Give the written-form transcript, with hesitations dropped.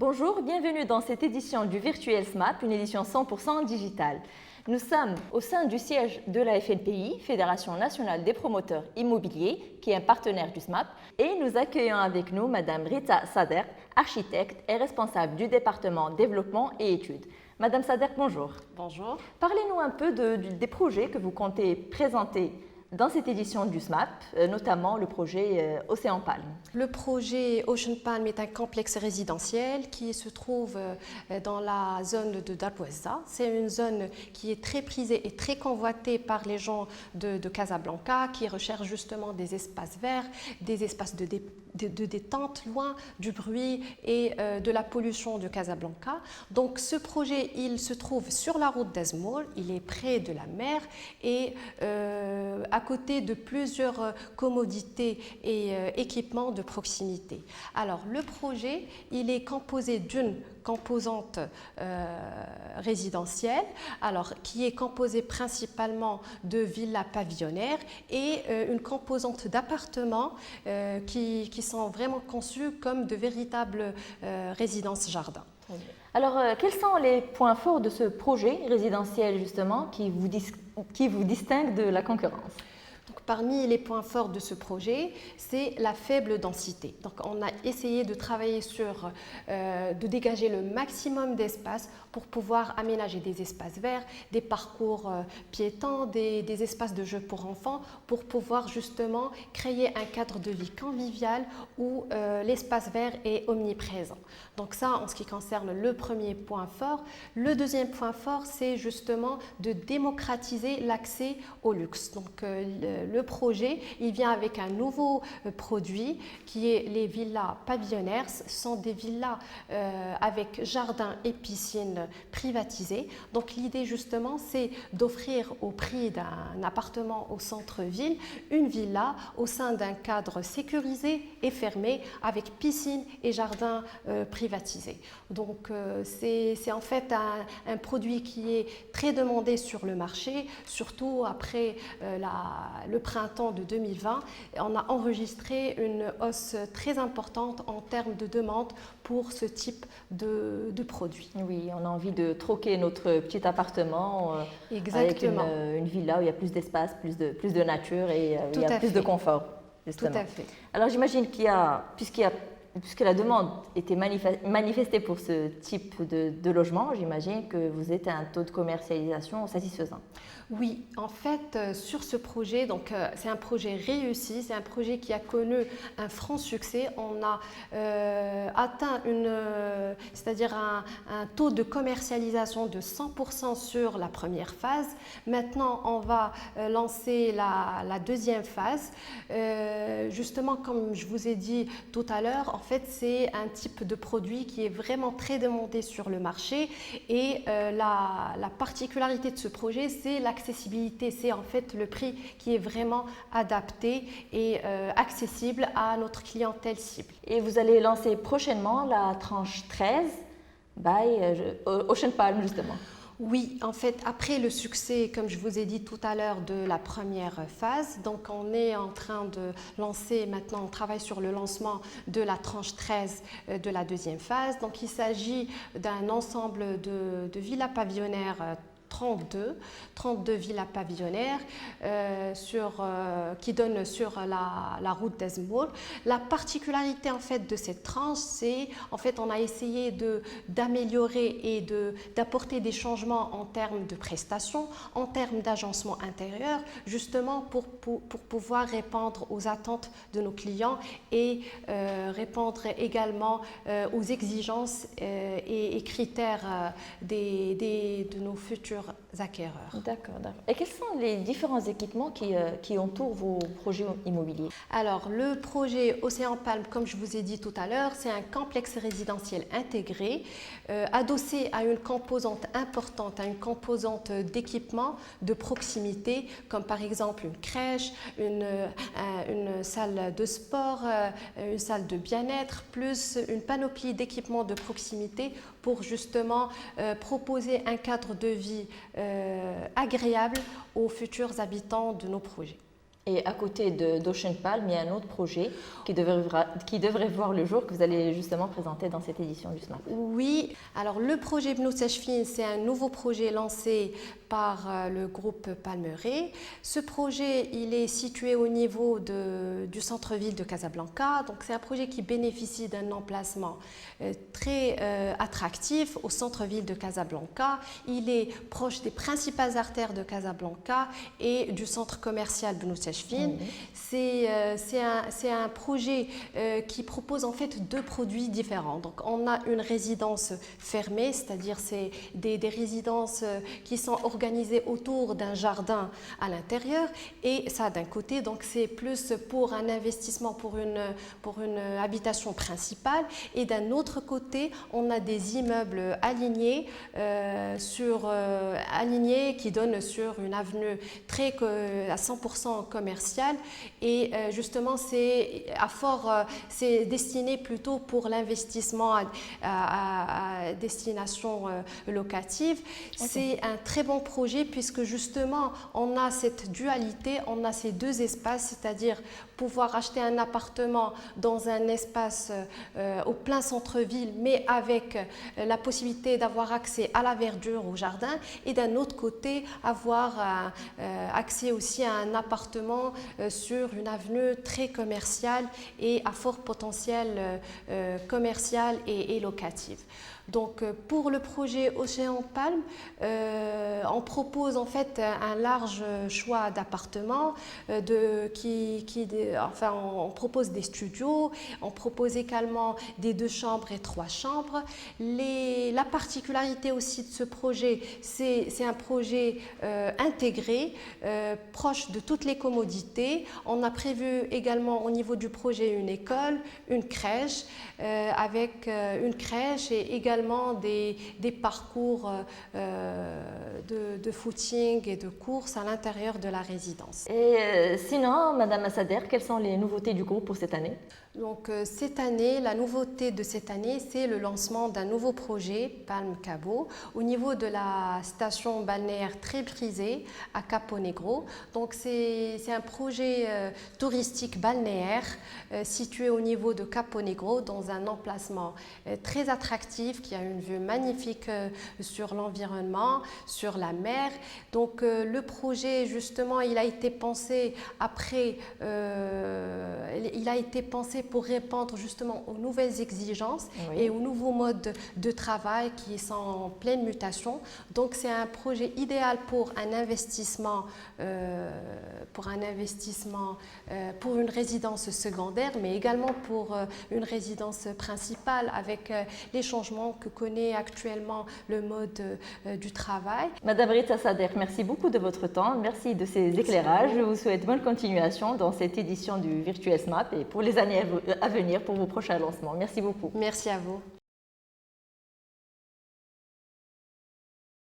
Bonjour, bienvenue dans cette édition du Virtuel SMAP, une édition 100% digitale. Nous sommes au sein du siège de la FNPI, Fédération nationale des promoteurs immobiliers, qui est un partenaire du SMAP, et nous accueillons avec nous Madame Rita Sader, architecte et responsable du département développement et études. Madame Sader, bonjour. Bonjour. Parlez-nous un peu des projets que vous comptez présenter dans cette édition du SMAP, notamment le projet Océan Palm. Le projet Ocean Palm est un complexe résidentiel qui se trouve dans la zone de Darboisa. C'est une zone qui est très prisée et très convoitée par les gens de Casablanca qui recherchent justement des espaces verts, des espaces de détente, loin du bruit et de la pollution de Casablanca. Donc ce projet, il se trouve sur la route d'Azmour, il est près de la mer et à côté de plusieurs commodités et équipements de proximité. Alors le projet, il est composé d'une composante résidentielle, alors qui est composée principalement de villas pavillonnaires et une composante d'appartements qui sont vraiment conçus comme de véritables résidences-jardins. Alors, quels sont les points forts de ce projet résidentiel justement qui vous distingue de la concurrence? Donc, parmi les points forts de ce projet, c'est la faible densité. Donc, on a essayé de travailler sur, de dégager le maximum d'espace pour pouvoir aménager des espaces verts, des parcours piétons, des espaces de jeu pour enfants, pour pouvoir justement créer un cadre de vie convivial où l'espace vert est omniprésent. Donc ça, en ce qui concerne le premier point fort. Le deuxième point fort, c'est justement de démocratiser l'accès au luxe. Donc le projet, il vient avec un nouveau produit qui est les villas pavillonnaires. Ce sont des villas avec jardin et piscine privatisés. Donc l'idée justement, c'est d'offrir au prix d'un appartement au centre-ville une villa au sein d'un cadre sécurisé et fermé avec piscine et jardin privatisé. Donc c'est en fait un produit qui est très demandé sur le marché, surtout après le printemps de 2020. On a enregistré une hausse très importante en termes de demande pour ce type de produit. Oui, on a envie de troquer notre petit appartement avec une villa où il y a plus d'espace, plus de nature et il y a plus de confort. Justement. Tout à fait. Alors j'imagine puisque la demande était manifestée pour ce type de logement, j'imagine que vous êtes à un taux de commercialisation satisfaisant. Oui, en fait, sur ce projet, donc c'est un projet réussi, c'est un projet qui a connu un franc succès. On a atteint c'est-à-dire un taux de commercialisation de 100% sur la première phase. Maintenant, on va lancer la deuxième phase. Justement, comme je vous ai dit tout à l'heure, en fait, c'est un type de produit qui est vraiment très demandé sur le marché et la particularité de ce projet, c'est l'accessibilité, c'est en fait le prix qui est vraiment adapté et accessible à notre clientèle cible. Et vous allez lancer prochainement la tranche 13 by Ocean Palm justement. Oui, en fait, après le succès, comme je vous ai dit tout à l'heure, de la première phase, donc on est en train de lancer, maintenant on travaille sur le lancement de la tranche 13 de la deuxième phase. Donc il s'agit d'un ensemble de villas pavillonnaires 32 villas pavillonnaires qui donnent sur la route d'Azmour. La particularité en fait de cette tranche, c'est en fait on a essayé d'améliorer et d'apporter des changements en termes de prestations, en termes d'agencement intérieur, justement pour pouvoir répondre aux attentes de nos clients et répondre également aux exigences et critères de nos futurs acquéreurs. D'accord. Et quels sont les différents équipements qui entourent vos projets immobiliers? Alors, le projet Océan Palm, comme je vous ai dit tout à l'heure, c'est un complexe résidentiel intégré, adossé à une composante importante, à une composante d'équipement de proximité, comme par exemple une crèche, une salle de sport, une salle de bien-être, plus une panoplie d'équipements de proximité pour justement proposer un cadre de vie agréable aux futurs habitants de nos projets. Et à côté d'Ocean Palm, il y a un autre projet qui devrait voir le jour, que vous allez justement présenter dans cette édition du SMAP. Oui, alors le projet Bnou Sechfin, c'est un nouveau projet lancé par le groupe Palmeraie. Ce projet, il est situé au niveau du centre-ville de Casablanca. Donc c'est un projet qui bénéficie d'un emplacement très attractif au centre-ville de Casablanca. Il est proche des principales artères de Casablanca et du centre commercial Bnou Sechfin. C'est un projet qui propose en fait deux produits différents. Donc on a une résidence fermée, c'est-à-dire c'est des résidences qui sont organisées autour d'un jardin à l'intérieur, et ça d'un côté, donc c'est plus pour un investissement pour une habitation principale, et d'un autre côté on a des immeubles alignés alignés qui donnent sur une avenue à 100% commerciale, et justement c'est destiné plutôt pour l'investissement à destination locative. Okay. C'est un très bon projet puisque justement on a cette dualité, on a ces deux espaces, c'est-à-dire pouvoir acheter un appartement dans un espace au plein centre-ville, mais avec la possibilité d'avoir accès à la verdure, au jardin, et d'un autre côté avoir accès aussi à un appartement sur une avenue très commerciale et à fort potentiel commercial et locatif. Donc pour le projet Océan Palm, on propose en fait un large choix d'appartements, on propose des studios, on propose également des 2 chambres et 3 chambres. La particularité aussi de ce projet, c'est un projet intégré, proche de toutes les commodités. On a prévu également au niveau du projet une école, une crèche, et également des parcours de footing et de course à l'intérieur de la résidence. Et sinon, Madame Assader, quelles sont les nouveautés du groupe pour cette année? Donc cette année, la nouveauté de cette année, c'est le lancement d'un nouveau projet, Palm Cabo, au niveau de la station balnéaire très prisée à Capo Negro. Donc c'est un projet touristique balnéaire situé au niveau de Capo Negro, dans un emplacement très attractif qui a une vue magnifique sur l'environnement, sur la mer. Donc le projet, justement, il a été pensé pour répondre justement aux nouvelles exigences, oui, et aux nouveaux modes de travail qui sont en pleine mutation. Donc c'est un projet idéal pour un investissement, pour une résidence secondaire, mais également pour une résidence principale avec les changements que connaît actuellement le mode du travail. Madame Rita Sader, merci beaucoup de votre temps, merci de ces éclairages. Je vous souhaite bonne continuation dans cette édition du Virtuel SMAP et pour les années à venir pour vos prochains lancements. Merci beaucoup. Merci à vous.